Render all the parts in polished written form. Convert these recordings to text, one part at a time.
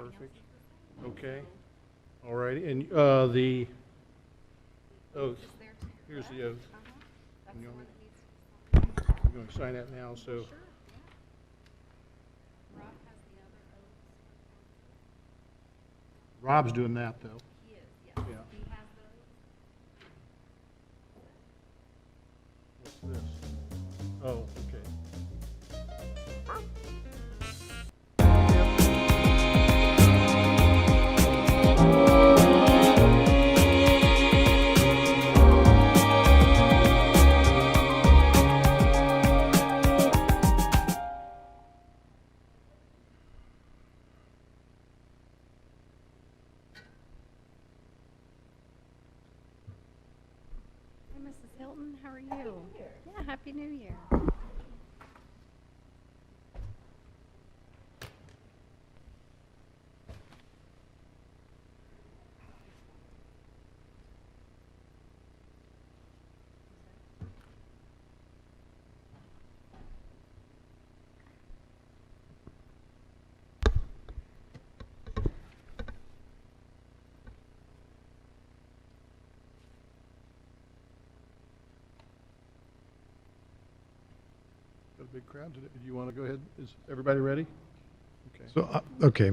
perfect. Okay. All righty. And the oath. Here's the oath. And you're going to sign that now. So. Rob's doing that, though. He is, yes. Yeah. He has those. What's this? Oh, okay. Mrs. Hilton, how are you? Yeah, Happy New Year. Got a big crowd today. Do you want to go ahead? Is everybody ready? Okay. So, okay.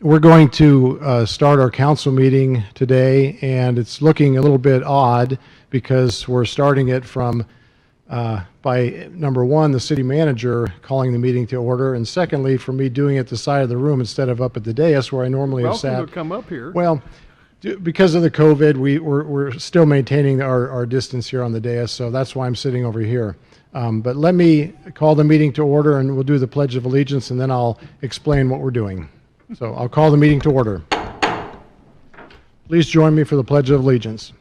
We're going to start our council meeting today, and it's looking a little bit odd because we're starting it from, by number one, the city manager calling the meeting to order, and secondly, for me doing it at the side of the room instead of up at the dais where I normally have sat. Welcome to come up here. Well, because of the COVID, we're still maintaining our distance here on the dais, so that's why I'm sitting over here. But let me call the meeting to order, and we'll do the Pledge of Allegiance, and then I'll explain what we're doing. So I'll call the meeting to order. Please join me for the Pledge of Allegiance.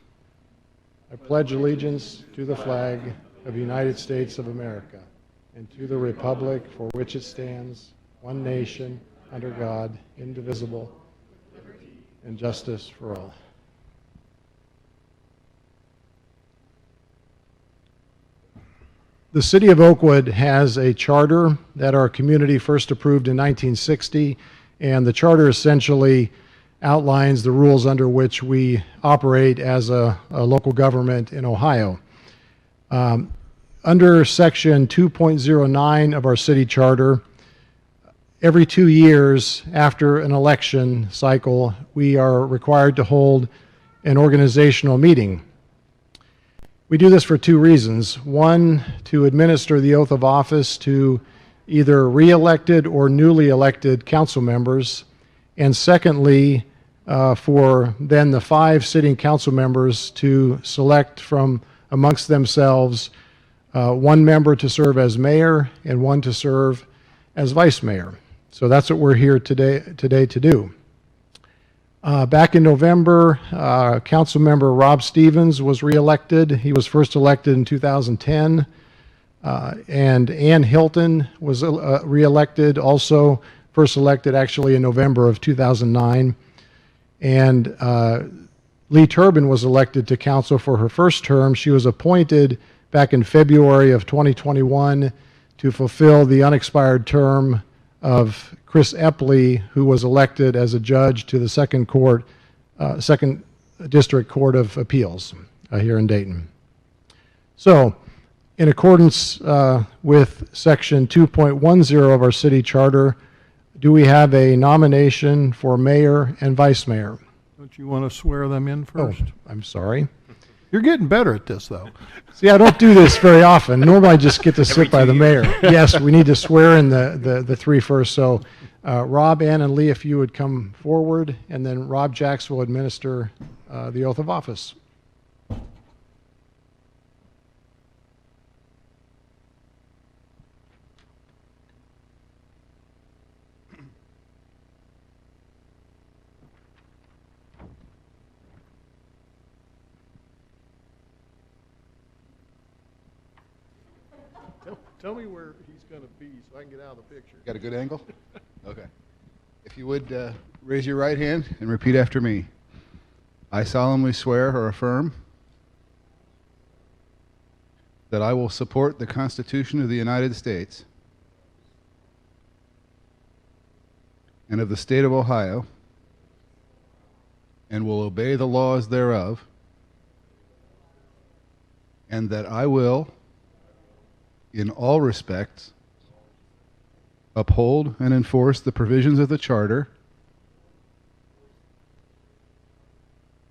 I pledge allegiance to the flag of the United States of America and to the republic for which it stands, one nation, under God, indivisible, and justice for all. The City of Oakwood has a charter that our community first approved in 1960, and the charter essentially outlines the rules under which we operate as a local government in Ohio. Under Section 2.09 of our city charter, every 2 years after an election cycle, we are required to hold an organizational meeting. We do this for two reasons. One, to administer the oath of office to either re-elected or newly elected council members, and secondly, for then the 5 sitting council members to select from amongst themselves one member to serve as mayor and one to serve as vice mayor. So that's what we're here today to do. Back in November, council member Rob Stevens was re-elected. He was first elected in 2010. And Ann Hilton was re-elected, also first elected actually in November of 2009. And Lee Turbin was elected to council for her first term. She was appointed back in February of 2021 to fulfill the unexpired term of Chris Epley, who was elected as a judge to the Second District Court of Appeals here in Dayton. So, in accordance with Section 2.10 of our city charter, do we have a nomination for mayor and vice mayor? Don't you want to swear them in first? Oh, I'm sorry. You're getting better at this, though. See, I don't do this very often. Normally I just get to sit by the mayor. Yes, we need to swear in the 3 first. So Rob, Ann, and Lee, if you would come forward, and then Rob Jacks will administer the oath of office. Tell me where he's going to be so I can get out of the picture. Got a good angle? Okay. If you would raise your right hand and repeat after me. I solemnly swear or affirm that I will support the Constitution of the United States and of the state of Ohio, and will obey the laws thereof, and that I will, in all respects, uphold and enforce the provisions of the Charter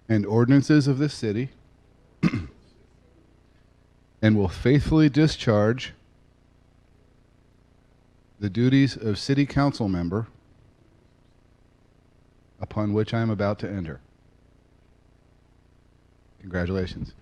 and ordinances of this city, and will faithfully discharge the duties of City Council member upon which I am about to enter. Congratulations.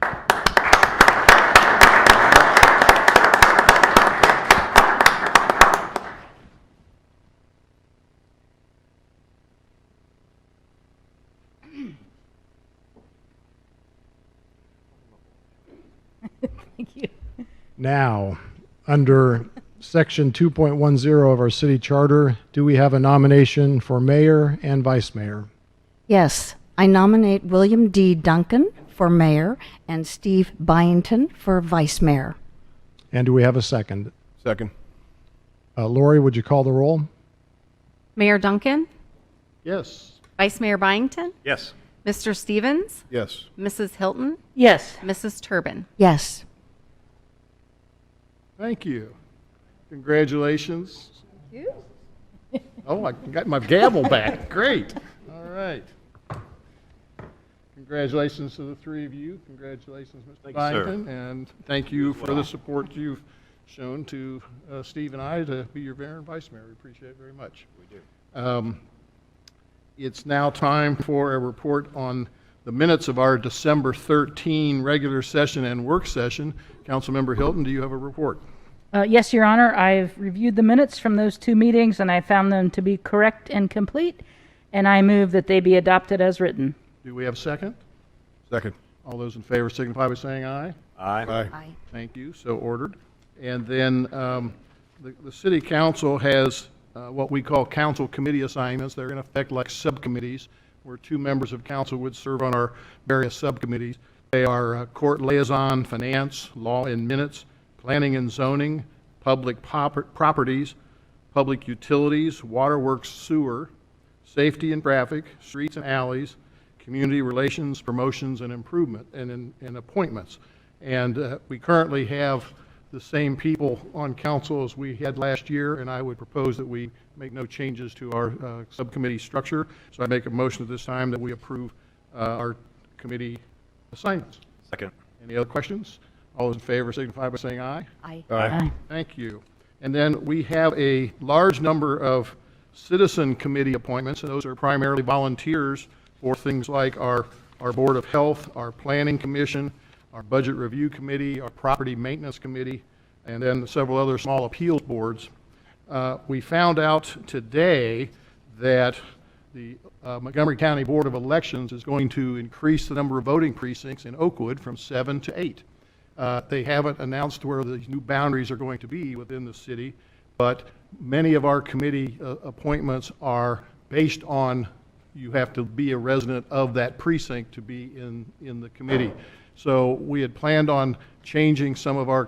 Thank you. Now, under Section 2.10 of our city charter, do we have a nomination for mayor and vice mayor? Yes, I nominate William D. Duncan for mayor and Steve Byington for vice mayor. And do we have a second? Second. Lori, would you call the roll? Mayor Duncan, Yes. Vice Mayor Byington, Yes. Mr. Stevens, Yes. Mrs. Hilton, Yes. Mrs. Turbin. Yes. Thank you. Congratulations. Thank you. Oh, I got my gavel back. Great. All right. Congratulations to the three of you. Congratulations, Mr. Thank you, sir. Byington. And thank you for the support you've shown to Steve and I to be your mayor and vice mayor. We appreciate it very much. We do. It's now time for a report on the minutes of our December 13 regular session and work session. Councilmember Hilton, do you have a report? Yes, Your Honor. I've reviewed the minutes from those two meetings, and I found them to be correct and complete, and I move that they be adopted as written. Do we have a second? Second. All those in favor signify by saying aye. Aye. Aye. Thank you, so ordered. And then the city council has what we call council committee assignments. They're in effect like subcommittees, where two members of council would serve on our various subcommittees. They are court liaison, finance, law and minutes, planning and zoning, public properties, public utilities, waterworks, sewer, safety and traffic, streets and alleys, community relations, promotions and improvement, and appointments. And we currently have the same people on council as we had last year, and I would propose that we make no changes to our subcommittee structure. So I make a motion at this time that we approve our committee assignments. Second. Any other questions? All those in favor signify by saying aye. Aye. Aye. Thank you. And then we have a large number of citizen committee appointments, and those are primarily volunteers for things like our Board of Health, our Planning Commission, our Budget Review Committee, our Property Maintenance Committee, and then several other small appeals boards. We found out today that the Montgomery County Board of Elections is going to increase the number of voting precincts in Oakwood from 7 to 8. They haven't announced where the new boundaries are going to be within the city, but many of our committee appointments are based on you have to be a resident of that precinct to be in the committee. So we had planned on changing some of our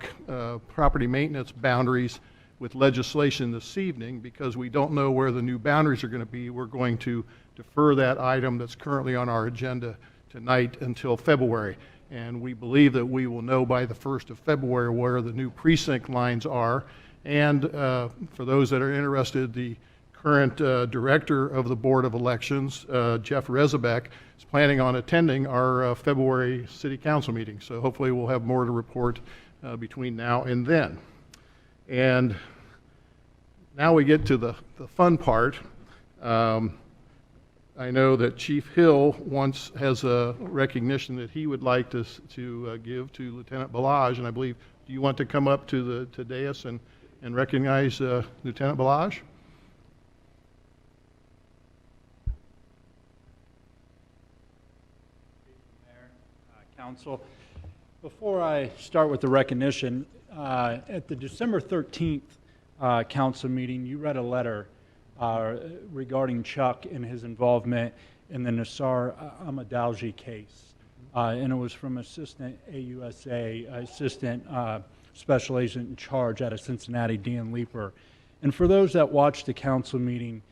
property maintenance boundaries with legislation this evening. Because we don't know where the new boundaries are going to be, we're going to defer that item that's currently on our agenda tonight until February. And we believe that we will know by the 1st of February where the new precinct lines are. And for those that are interested, the current director of the Board of Elections, Jeff Rezebek, is planning on attending our February City Council meeting. So hopefully we'll have more to report between now and then. And now we get to the fun part. I know that Chief Hill has a recognition that he would like to give to Lieutenant Balazs, and I believe, do you want to come up to the dais and recognize Lieutenant Balazs? Council. Before I start with the recognition, at the December 13th council meeting, you read a letter regarding Chuck and his involvement in the Nassar Amadalji case. And it was from Assistant AUSA, Assistant Special Agent in Charge out of Cincinnati, Dan Leeper. And for those that watched the council meeting,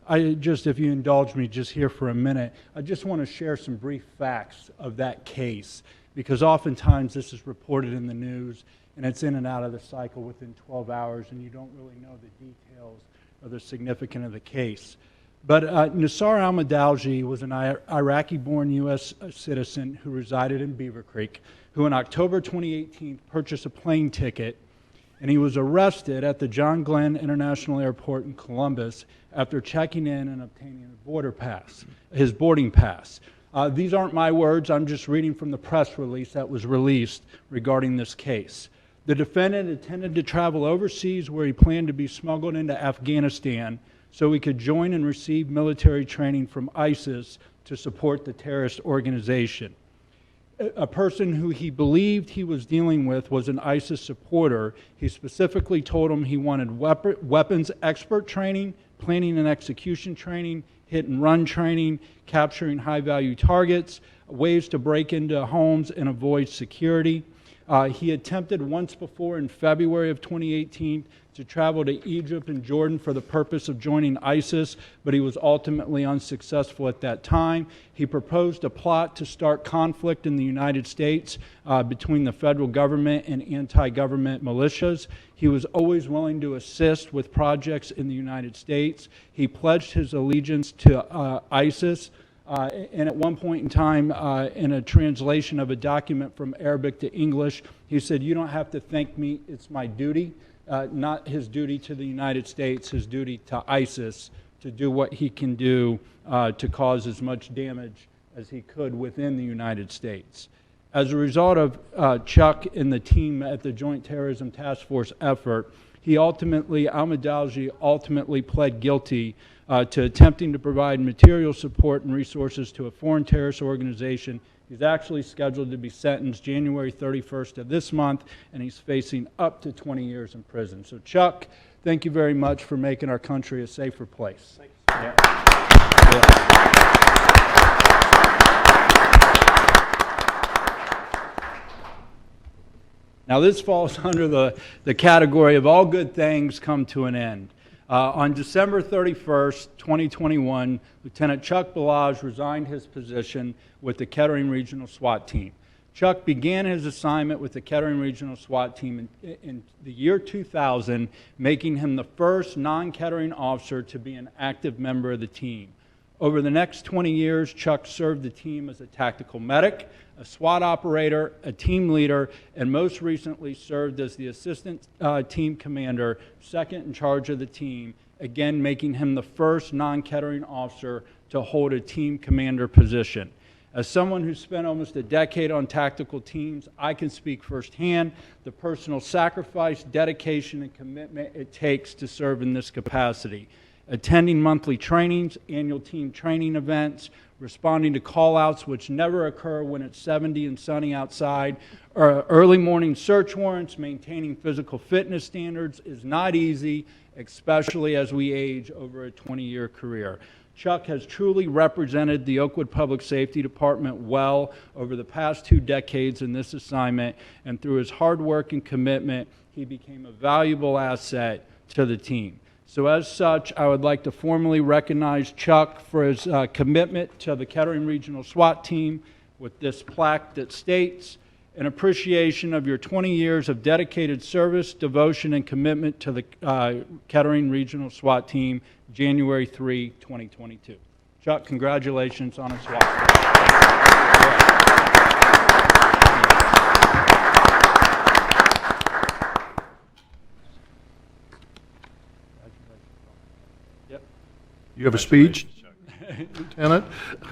if you indulge me just here for a minute, I just want to share some brief facts of that case, because oftentimes this is reported in the news and it's in and out of the cycle within 12 hours and you don't really know the details or the significance of the case. But Nassar al-Madalji was an Iraqi-born U.S. citizen who resided in Beaver Creek, who in October 2018 purchased a plane ticket, and he was arrested at the John Glenn International Airport in Columbus after checking in and obtaining his boarding pass. These aren't my words. I'm just reading from the press release that was released regarding this case. The defendant intended to travel overseas, where he planned to be smuggled into Afghanistan so he could join and receive military training from ISIS to support the terrorist organization. A person who he believed he was dealing with was an ISIS supporter. He specifically told him he wanted weapons expert training, planning and execution training, hit and run training, capturing high-value targets, ways to break into homes and avoid security. He attempted once before in February of 2018 to travel to Egypt and Jordan for the purpose of joining ISIS, but he was ultimately unsuccessful at that time. He proposed a plot to start conflict in the United States between the federal government and anti-government militias. He was always willing to assist with projects in the United States. He pledged his allegiance to ISIS. And at one point in time, in a translation of a document from Arabic to English, he said, "You don't have to thank me, it's my duty." Not his duty to the United States, his duty to ISIS, to do what he can do to cause as much damage as he could within the United States. As a result of Chuck and the team at the Joint Terrorism Task Force effort, al-Madalji ultimately pled guilty to attempting to provide material support and resources to a foreign terrorist organization. He's actually scheduled to be sentenced January 31st of this month, and he's facing up to 20 years in prison. So Chuck, thank you very much for making our country a safer place. Thanks. Yeah. Now this falls under the category of all good things come to an end. On December 31st, 2021, Lieutenant Chuck Balaj resigned his position with the Kettering Regional SWAT Team. Chuck began his assignment with the Kettering Regional SWAT Team in the year 2000, making him the first non-Kettering officer to be an active member of the team. Over the next 20 years, Chuck served the team as a tactical medic, a SWAT operator, a team leader, and most recently served as the assistant team commander, second in charge of the team, again making him the first non-Kettering officer to hold a team commander position. As someone who spent almost a decade on tactical teams, I can speak firsthand the personal sacrifice, dedication, and commitment it takes to serve in this capacity. Attending monthly trainings, annual team training events, responding to call-outs which never occur when it's 70 and sunny outside, or early morning search warrants, maintaining physical fitness standards is not easy, especially as we age over a 20-year career. Chuck has truly represented the Oakwood Public Safety Department well over the past 2 decades in this assignment, and through his hard work and commitment, he became a valuable asset to the team. So as such, I would like to formally recognize Chuck for his commitment to the Kettering Regional SWAT Team with this plaque that states, "In appreciation of your 20 years of dedicated service, devotion, and commitment to the Kettering Regional SWAT Team, January 3, 2022. Chuck, congratulations on a SWAT. You have a speech, Lieutenant?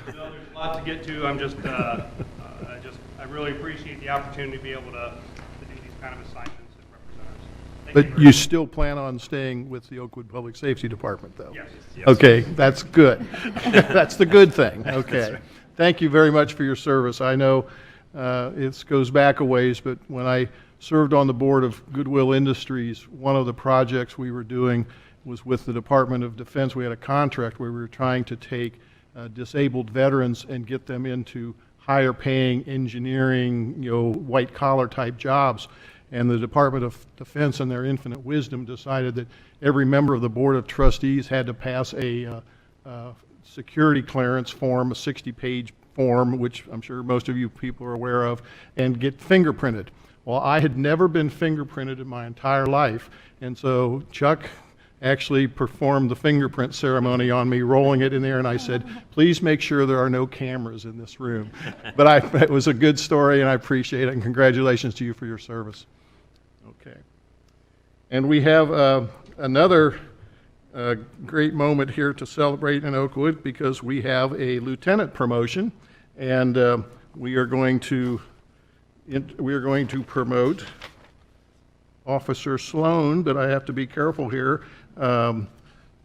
There's a lot to get to. I really appreciate the opportunity to be able to do these kind of assignments and represent us. Thank But you still plan on staying with the Oakwood Public Safety Department, though? Yes. Okay, that's good. That's the good thing. Okay. Thank you very much for your service. I know it goes back a ways, but when I served on the board of Goodwill Industries, one of the projects we were doing was with the Department of Defense. We had a contract where we were trying to take disabled veterans and get them into higher paying engineering, white collar type jobs. And the Department of Defense, in their infinite wisdom, decided that every member of the Board of Trustees had to pass a security clearance form, a 60-page form, which I'm sure most of you people are aware of, and get fingerprinted. Well, I had never been fingerprinted in my entire life, and so Chuck actually performed the fingerprint ceremony on me, rolling it in there, and I said, please make sure there are no cameras in this room. But it was a good story, and I appreciate it, and congratulations to you for your service. Okay. And we have another great moment here to celebrate in Oakwood, because we have a lieutenant promotion, and we are going to promote Officer Sloan, but I have to be careful here.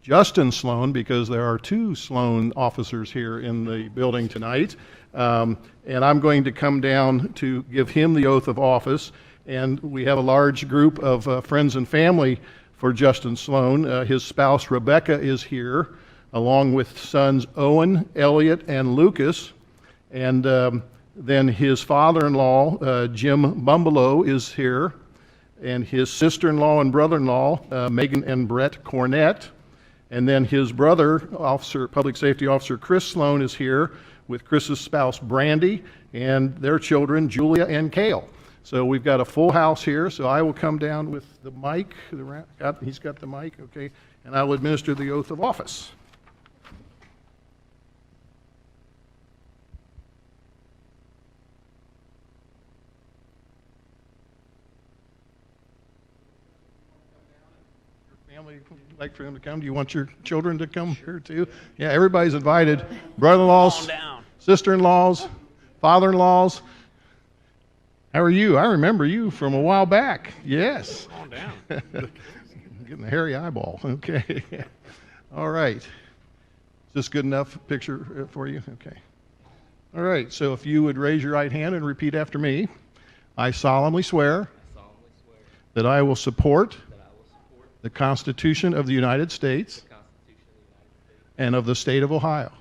Justin Sloan, because there are two Sloan officers here in the building tonight, and I'm going to come down to give him the oath of office. And we have a large group of friends and family for Justin Sloan. His spouse Rebecca is here, along with sons Owen, Elliot, and Lucas. And then his father-in-law, Jim Bumbelow, is here, and his sister-in-law and brother-in-law, Megan and Brett Cornett. And then his brother, Public Safety Officer Chris Sloan, is here with Chris's spouse Brandy and their children Julia and Kale. So we've got a full house here, so I will come down with the mic. He's got the mic, okay, and I will administer the oath of office. Family would like for them to come. Do you want your children to come here too? Yeah, everybody's invited. Brother-in-laws, sister-in-laws, father-in-laws. How are you? I remember you from a while back. Yes. On down. Getting a hairy eyeball. Okay. All right. Is this good enough picture for you? Okay. All right. So if you would raise your right hand and repeat after me. I solemnly swear that I will support the Constitution of the United States and of the state of Ohio,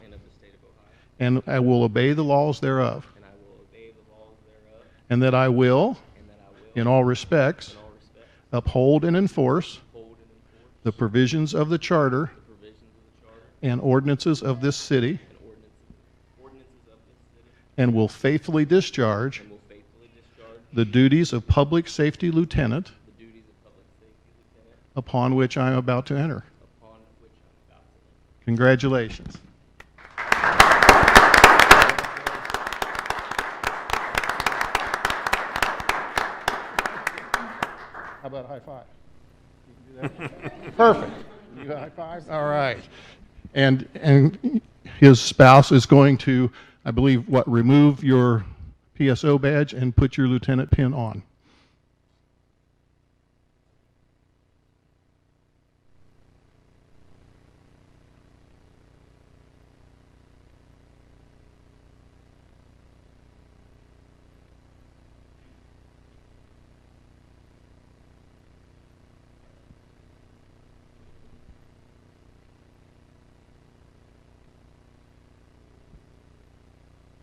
and I will obey the laws thereof, and that I will, in all respects, uphold and enforce the provisions of the Charter and ordinances of this city, and will faithfully discharge the duties of Public Safety Lieutenant upon which I am about to enter. Congratulations. How about a high five? You can do that? Perfect. You got a high five? All right. And his spouse is going to, I believe, remove your PSO badge and put your lieutenant pin on.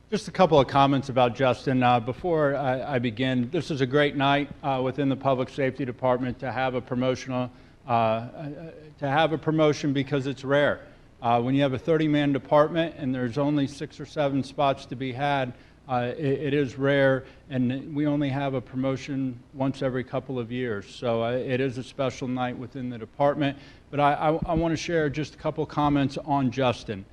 Just a couple of comments about Justin. Before I begin, this is a great night within the Public Safety Department to have a promotion because it's rare. When you have a 30-man department and there's only 6 or 7 spots to be had, it is rare, and we only have a promotion once every couple of years. So it is a special night within the department. But I want to share just a couple comments on Justin.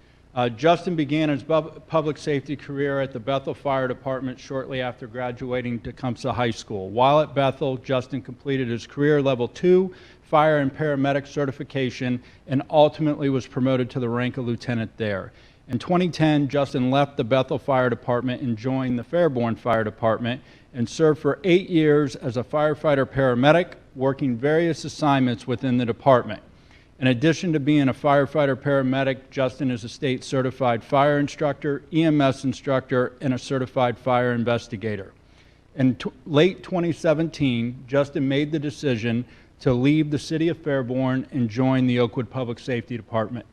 Justin began his public safety career at the Bethel Fire Department shortly after graduating Tecumseh High School. While at Bethel, Justin completed his career Level 2 fire and paramedic certification and ultimately was promoted to the rank of lieutenant there. In 2010, Justin left the Bethel Fire Department and joined the Fairborn Fire Department and served for 8 years as a firefighter paramedic, working various assignments within the department. In addition to being a firefighter paramedic, Justin is a state certified fire instructor, EMS instructor, and a certified fire investigator. In late 2017, Justin made the decision to leave the city of Fairborn and join the Oakwood Public Safety Department.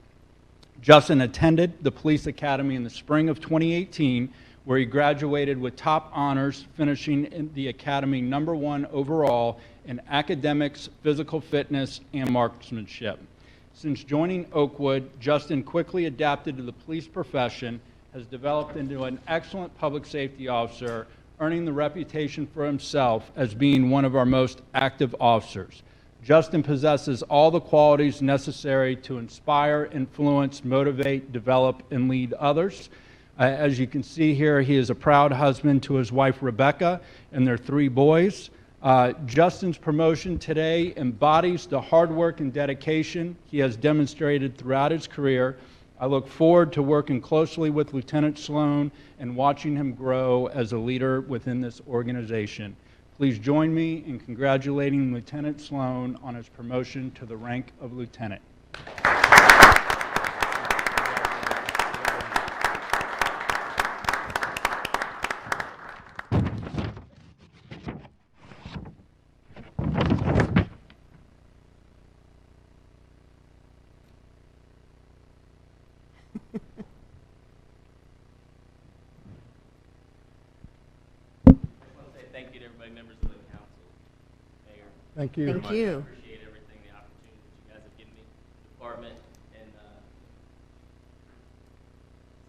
Justin attended the police academy in the spring of 2018, where he graduated with top honors, finishing in the academy #1 overall in academics, physical fitness, and marksmanship. Since joining Oakwood, Justin quickly adapted to the police profession, has developed into an excellent public safety officer, earning the reputation for himself as being one of our most active officers. Justin possesses all the qualities necessary to inspire, influence, motivate, develop, and lead others. As you can see here, he is a proud husband to his wife, Rebecca, and their 3 boys. Justin's promotion today embodies the hard work and dedication he has demonstrated throughout his career. I look forward to working closely with Lieutenant Sloan and watching him grow as a leader within this organization. Please join me in congratulating Lieutenant Sloan on his promotion to the rank of lieutenant. Thank you to everybody, members of the council, mayor. Thank you. Thank you. I appreciate everything, the opportunity that you guys have given me, the department, and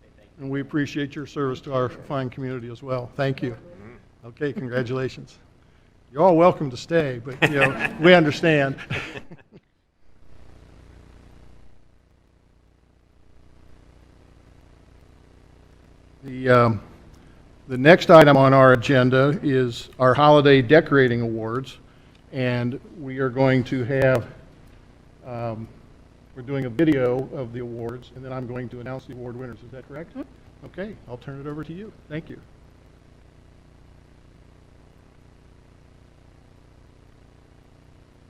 say thank you. And we appreciate your service to our fine community as well. Thank you. Okay, congratulations. You're all welcome to stay, but, you know, we understand. The next item on our agenda is our holiday decorating awards, and we are going to have, we're doing a video of the awards, and then I'm going to announce the award winners. Is that correct? Okay, I'll turn it over to you. Thank you.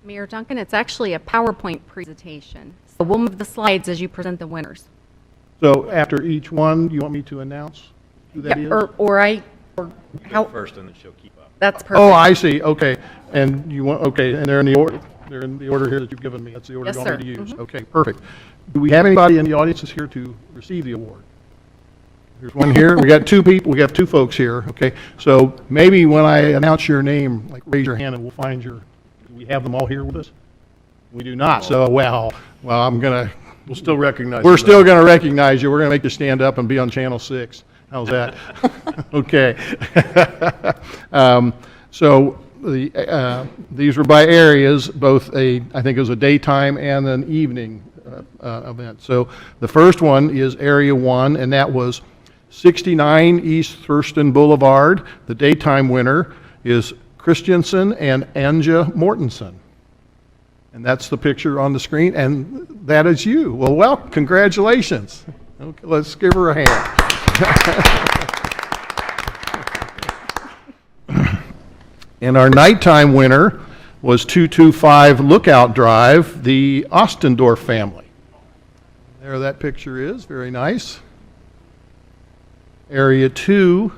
Mayor Duncan, it's actually a PowerPoint presentation. So we'll move the slides as you present the winners. So after each one, you want me to announce who that is? Or how, First, and then she'll keep up. that's perfect. Oh, I see, okay. And you want, okay, and they're in the order, here that you've given me. That's the order Yes, you want me sir. to use. Okay, perfect. Do we have anybody in the audience that's here to receive the award? There's one here. We got 2 people. We have 2 folks here, okay? So maybe when I announce your name, like raise your hand and we'll find your, do we have them all here with us? We do not, so well, We'll still recognize we're you, still going to recognize you. We're going to make you stand up and be on Channel 6. How's that? Okay. So these were by areas, both I think it was a daytime and an evening event. So the first one is Area 1, and that was 69 East Thurston Boulevard. The daytime winner is Christensen and Anja Mortensen. And that's the picture on the screen, and that is you. Well, congratulations. Okay, let's give her a hand. And our nighttime winner was 225 Lookout Drive, the Ostendorf family. There that picture is, very nice. Area 2,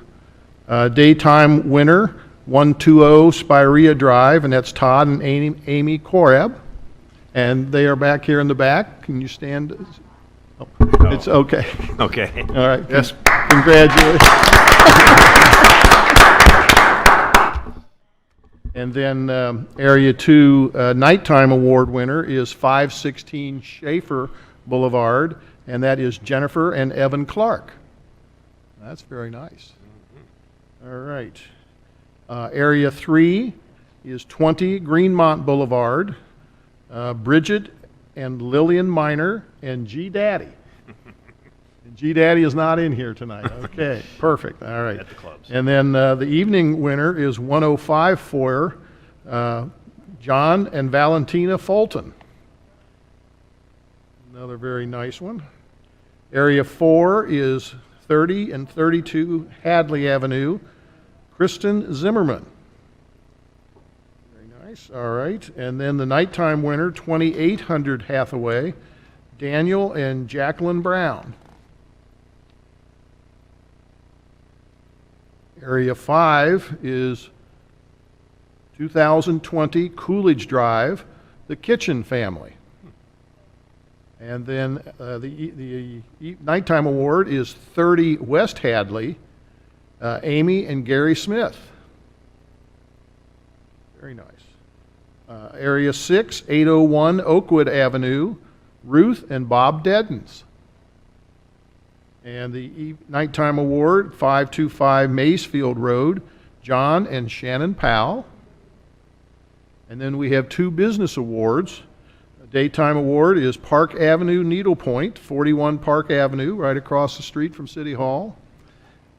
daytime winner, 120 Spirea Drive, and that's Todd and Amy Korab. And they are back here in the back. Can you stand? Oh, it's okay. Okay. All right. Yes. Congratulations. And then Area 2 nighttime award winner is 516 Schaefer Boulevard, and that is Jennifer and Evan Clark. That's very nice. All right. Area 3 is 20 Greenmont Boulevard, Bridget and Lillian Miner and G Daddy. And G Daddy is not in here tonight. Okay, perfect. All right. At the clubs. And then the evening winner is 105 Foyer, John and Valentina Fulton. Another very nice one. Area 4 is 30 and 32 Hadley Avenue, Kristen Zimmerman. Very nice. All right. And then the nighttime winner, 2800 Hathaway, Daniel and Jacqueline Brown. Area 5 is 2020 Coolidge Drive, the Kitchen family. And then the nighttime award is 30 West Hadley, Amy and Gary Smith. Very nice. Area 6, 801 Oakwood Avenue, Ruth and Bob Deddens. And the nighttime award, 525 Maysfield Road, John and Shannon Powell. And then we have 2 business awards. A daytime award is Park Avenue Needlepoint, 41 Park Avenue, right across the street from City Hall.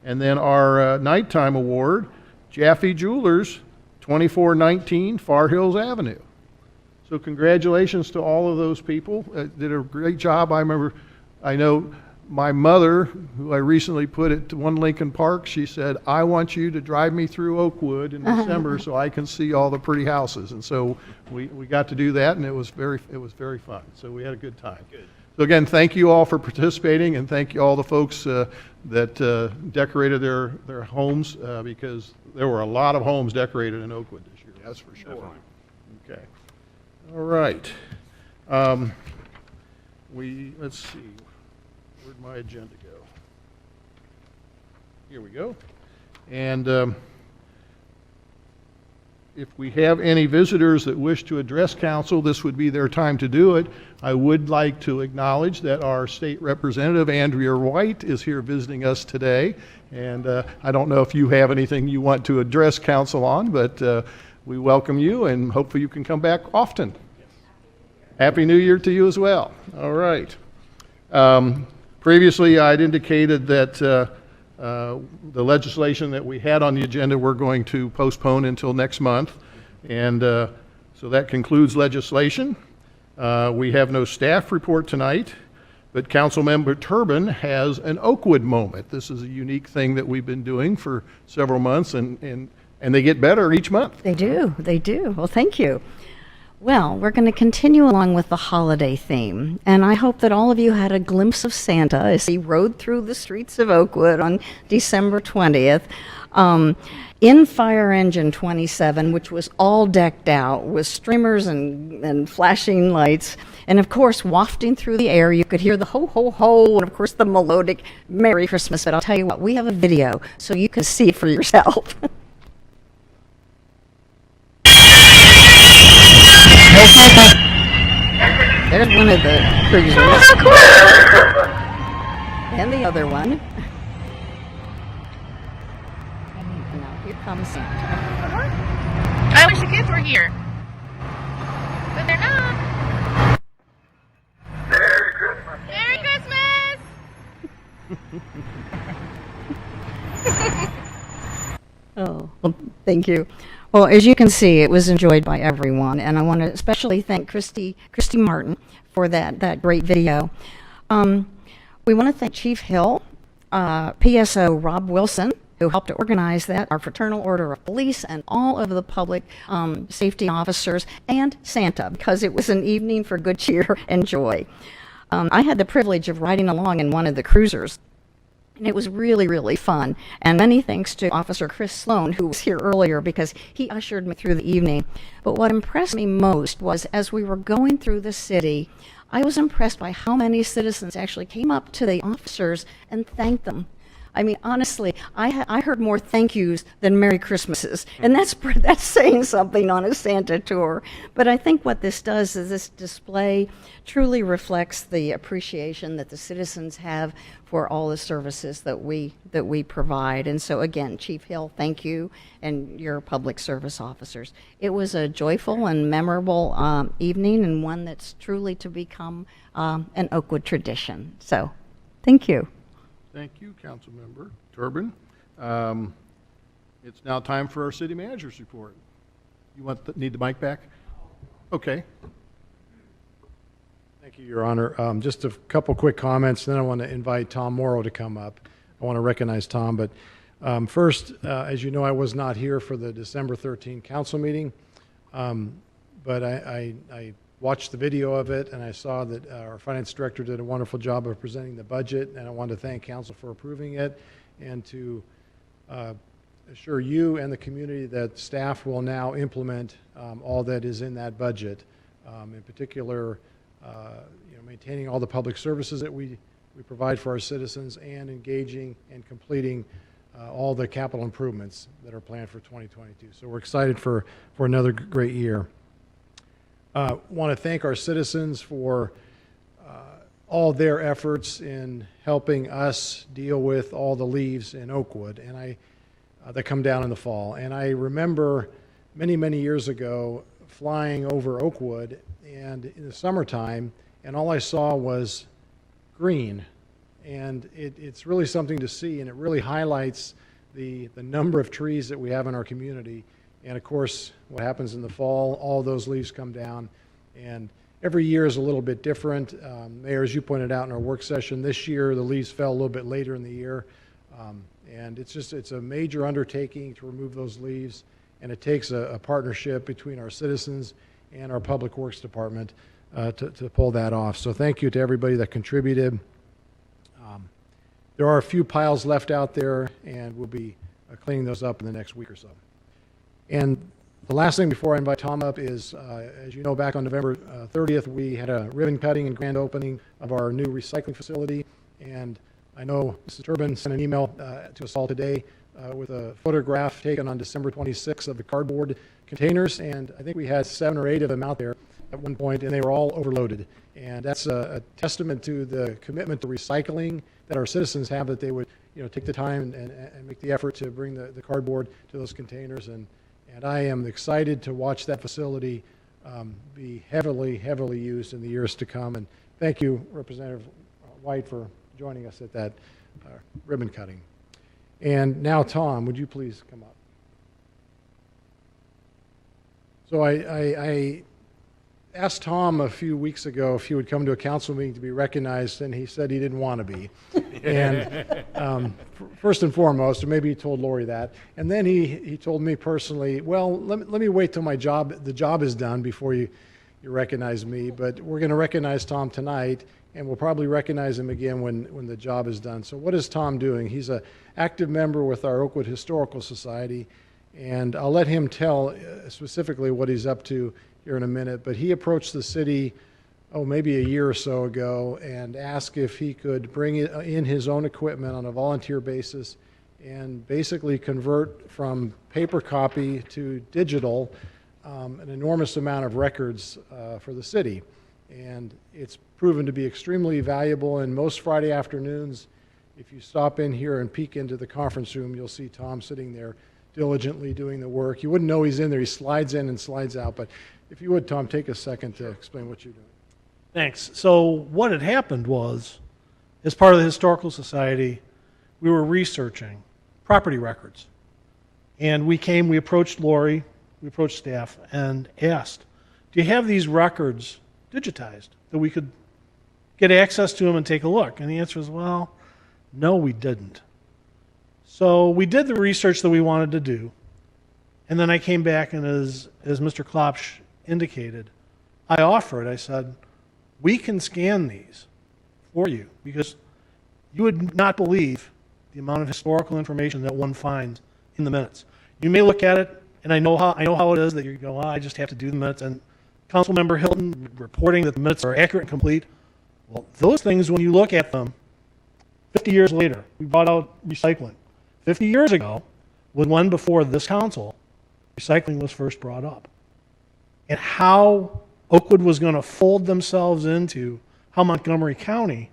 And then our nighttime award, Jaffe Jewelers, 2419 Far Hills Avenue. So congratulations to all of those people. Did a great job. I know my mother, who I recently put at One Lincoln Park, she said, I want you to drive me through Oakwood in December so I can see all the pretty houses. And so we got to do that, and it was very fun. So we had a good time. Good. So again, thank you all for participating, and thank you all the folks that decorated their homes, because there were a lot of homes decorated in Oakwood this year, that's for sure. Definitely. Okay. All right. Let's see. Where'd my agenda go? Here we go. And if we have any visitors that wish to address council, this would be their time to do it. I would like to acknowledge that our state representative, Andrea White, is here visiting us today. And I don't know if you have anything you want to address council on, but we welcome you, and hopefully you can come back often. Happy New Year to you as well. All right. Previously, I'd indicated that the legislation that we had on the agenda we're going to postpone until next month. And so that concludes legislation. We have no staff report tonight, but Councilmember Turbin has an Oakwood moment. This is a unique thing that we've been doing for several months, and they get better each month. They do. They do. Well, thank you. Well, we're going to continue along with the holiday theme, and I hope that all of you had a glimpse of Santa as he rode through the streets of Oakwood on December 20th in Fire Engine 27, which was all decked out with streamers and flashing lights, and of course, wafting through the air, you could hear the ho, ho, ho, and of course, the melodic Merry Christmas. But I'll tell you what, we have a video so you can see it for yourself. There's one of the cruisers. And the other one. Now here comes Santa. I wish the kids were here. But they're not. Merry Christmas! Merry Christmas! Oh, well, thank you. Well, as you can see, it was enjoyed by everyone, and I want to especially thank Christy Martin for that great video. We want to thank Chief Hill, PSO Rob Wilson, who helped to organize that, our Fraternal Order of Police, and all of the public safety officers, and Santa, because it was an evening for good cheer and joy. I had the privilege of riding along in one of the cruisers, and it was really, really fun. And many thanks to Officer Chris Sloan, who was here earlier, because he ushered me through the evening. But what impressed me most was, as we were going through the city, I was impressed by how many citizens actually came up to the officers and thanked them. I mean, honestly, I heard more thank yous than Merry Christmases, and that's saying something on a Santa tour. But I think what this does is this display truly reflects the appreciation that the citizens have for all the services that we provide. And so again, Chief Hill, thank you, and your public service officers. It was a joyful and memorable evening, and one that's truly to become an Oakwood tradition. So, thank you. Thank you, Councilmember Turbin. It's now time for our city manager's report. You need the mic back? Okay. Thank you, Your Honor. Just a couple quick comments, then I want to invite Tom Morrow to come up. I want to recognize Tom, but first, as you know, I was not here for the December 13 council meeting, but I watched the video of it, and I saw that our finance director did a wonderful job of presenting the budget, and I want to thank council for approving it, and to assure you and the community that staff will now implement all that is in that budget. In particular, maintaining all the public services that we provide for our citizens, and engaging and completing all the capital improvements that are planned for 2022. So we're excited for another great year. Want to thank our citizens for all their efforts in helping us deal with all the leaves in Oakwood and that come down in the fall. And I remember many, many years ago flying over Oakwood and in the summertime, and all I saw was green. And it's really something to see, and it really highlights the number of trees that we have in our community. And of course, what happens in the fall, all those leaves come down. And every year is a little bit different. Mayor, as you pointed out in our work session, this year the leaves fell a little bit later in the year. And it's a major undertaking to remove those leaves. And it takes a partnership between our citizens and our Public Works Department to pull that off. So thank you to everybody that contributed. There are a few piles left out there, and we'll be cleaning those up in the next week or so. And the last thing before I invite Tom up is, as you know, back on November 30th, we had a ribbon cutting and grand opening of our new recycling facility. And I know Mrs. Turbin sent an email to us all today with a photograph taken on December 26th of the cardboard containers. And I think we had 7 or 8 of them out there at one point, and they were all overloaded. And that's a testament to the commitment to recycling that our citizens have, that they would take the time and make the effort to bring the cardboard to those containers. And I am excited to watch that facility be heavily, heavily used in the years to come. And thank you, Representative White, for joining us at that ribbon cutting. And now, Tom, would you please come up? So I asked Tom a few weeks ago if he would come to a council meeting to be recognized, and he said he didn't want to be. And first and foremost, or maybe he told Lori that, and then he told me personally, well, let me wait till the job is done before you recognize me. But we're going to recognize Tom tonight, and we'll probably recognize him again when the job is done. So what is Tom doing? He's an active member with our Oakwood Historical Society, and I'll let him tell specifically what he's up to here in a minute. But he approached the city, maybe a year or so ago, and asked if he could bring in his own equipment on a volunteer basis and basically convert from paper copy to digital an enormous amount of records for the city. And it's proven to be extremely valuable. And most Friday afternoons, if you stop in here and peek into the conference room, you'll see Tom sitting there diligently doing the work. You wouldn't know he's in there. He slides in and slides out. But if you would, Tom, take a second to explain what you're doing. Thanks. So what had happened was, as part of the Historical Society, we were researching property records. And we approached Lori, we approached staff, and asked, do you have these records digitized that we could get access to them and take a look? And the answer was, well, no, we didn't. So we did the research that we wanted to do, and then I came back, and as Mr. Klopsch indicated, I offered, I said, we can scan these for you, because you would not believe the amount of historical information that one finds in the minutes. You may look at it, and I know how it is that you go, I just have to do the minutes, and Councilmember Hilton reporting that the minutes are accurate and complete. Well, those things, when you look at them, 50 years later, we brought out recycling. 50 years ago, when before this council, recycling was first brought up. And how Oakwood was going to fold themselves into how Montgomery County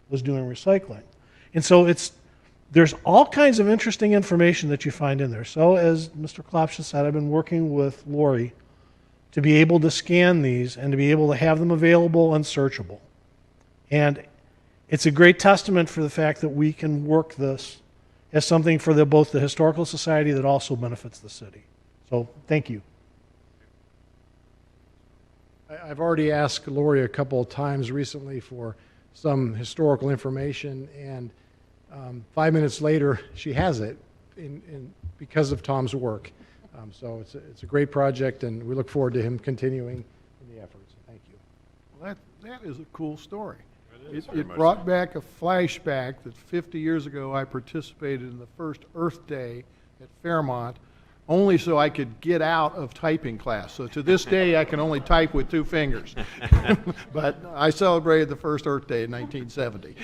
was doing recycling. And so there's all kinds of interesting information that you find in there. So as Mr. Klopsch said, I've been working with Lori to be able to scan these and to be able to have them available and searchable. And it's a great testament for the fact that we can work this as something for both the Historical Society that also benefits the city. So thank you. I've already asked Lori a couple of times recently for some historical information, and 5 minutes later, she has it because of Tom's work. So it's a great project, and we look forward to him continuing in the efforts. Thank you. Well, that is a cool story. It brought back a flashback that 50 years ago I participated in the first Earth Day at Fairmont, only so I could get out of typing class. So to this day, I can only type with 2 fingers. But I celebrated the first Earth Day in 1970.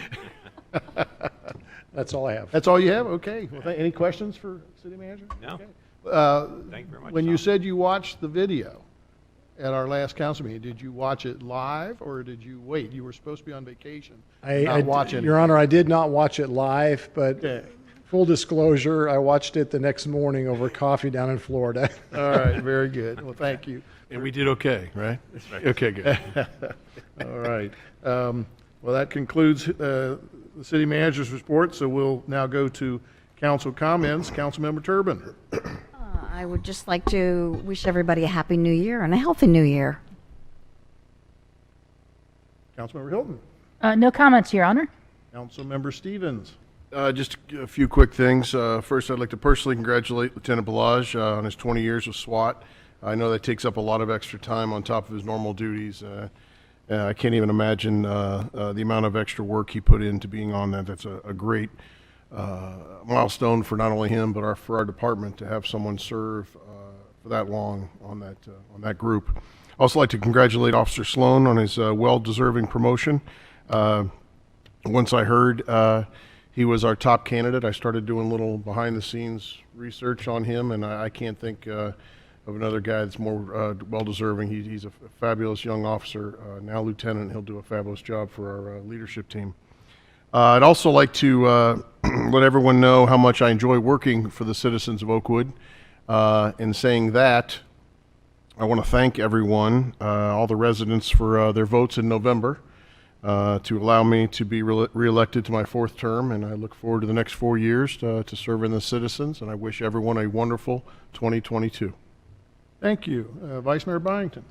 That's all I have. That's all you have? Okay. Well, any questions for City Manager? No. Okay. Thank you very much, When Tom. you said you watched the video, at our last council meeting. Did you watch it live, or did you wait? You were supposed to be on vacation. Your Honor, I did not watch it live, but Okay. full disclosure, I watched it the next morning over coffee down in Florida. All right, very good. Well, thank you. And we did okay, right? That's right. Okay, good. All right. Well, that concludes the city manager's report, so we'll now go to council comments. Councilmember Turbin. I would just like to wish everybody a happy new year and a healthy new year. Councilmember Hilton. No comments, Your Honor. Councilmember Stevens. Just a few quick things. First, I'd like to personally congratulate Lieutenant Balaj on his 20 years of SWAT. I know that takes up a lot of extra time on top of his normal duties. I can't even imagine the amount of extra work he put into being on that. That's a great milestone for not only him, but for our department to have someone serve for that long on that group. I'd also like to congratulate Officer Sloan on his well-deserving promotion. Once I heard he was our top candidate, I started doing a little behind-the-scenes research on him, and I can't think of another guy that's more well-deserving. He's a fabulous young officer, now lieutenant. He'll do a fabulous job for our leadership team. I'd also like to let everyone know how much I enjoy working for the citizens of Oakwood. In saying that, I want to thank everyone, all the residents, for their votes in November to allow me to be reelected to my fourth term, and I look forward to the next 4 years to serving the citizens, and I wish everyone a wonderful 2022. Thank you. Vice Mayor Byington.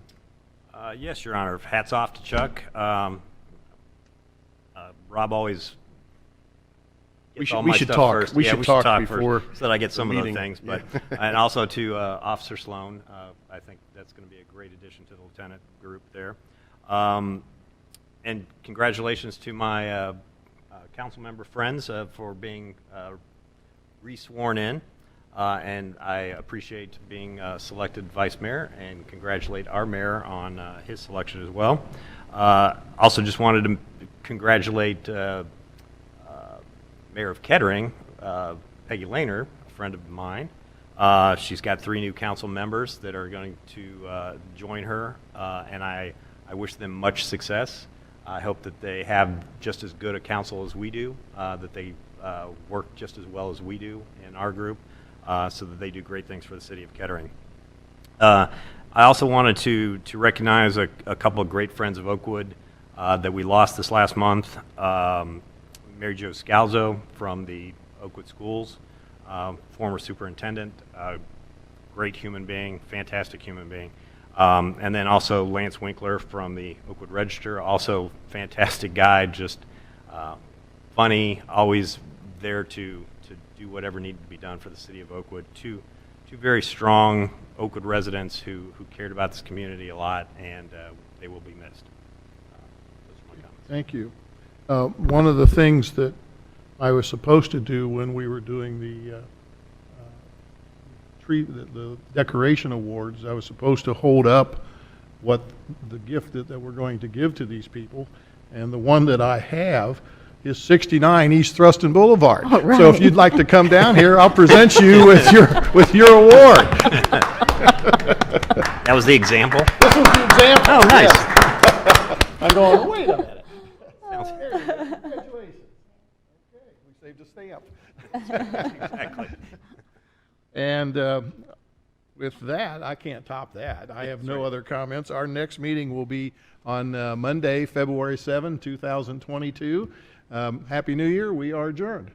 Yes, Your Honor. Hats off to Chuck. Rob always gets all my should stuff talk. first. We Yeah, should talk first before so that I get some of the meeting. things. But and also to Officer Sloan. I think that's going to be a great addition to the lieutenant group there. And congratulations to my council member friends for being re-sworn in. And I appreciate being selected vice mayor, and congratulate our mayor on his selection as well. Also just wanted to congratulate Mayor of Kettering, Peggy Lehner, a friend of mine. She's got 3 new council members that are going to join her, and I wish them much success. I hope that they have just as good a council as we do, that they work just as well as we do in our group, so that they do great things for the city of Kettering. I also wanted to recognize a couple of great friends of Oakwood that we lost this last month. Mary Jo Scalzo from the Oakwood Schools, former superintendent, great human being, fantastic human being. And then also Lance Winkler from the Oakwood Register, also fantastic guy, just funny, always there to do whatever needed to be done for the city of Oakwood. Two very strong Oakwood residents who cared about this community a lot, and they will be missed. Those are my comments. Thank you. One of the things that I was supposed to do when we were doing the decoration awards, I was supposed to hold up what the gift that we're going to give to these people, and the one that I have is 69 East Thruston Boulevard. Oh, right. So if you'd like to come down here, I'll present you with your award. That was the example? This was the example. Oh, nice. Yes. I'm going, wait a minute. Congratulations. Okay, we saved a stamp. Exactly. And with that, I can't top that. I have no other comments. Our next meeting will be on Monday, February 7, 2022. Happy New Year. We are adjourned.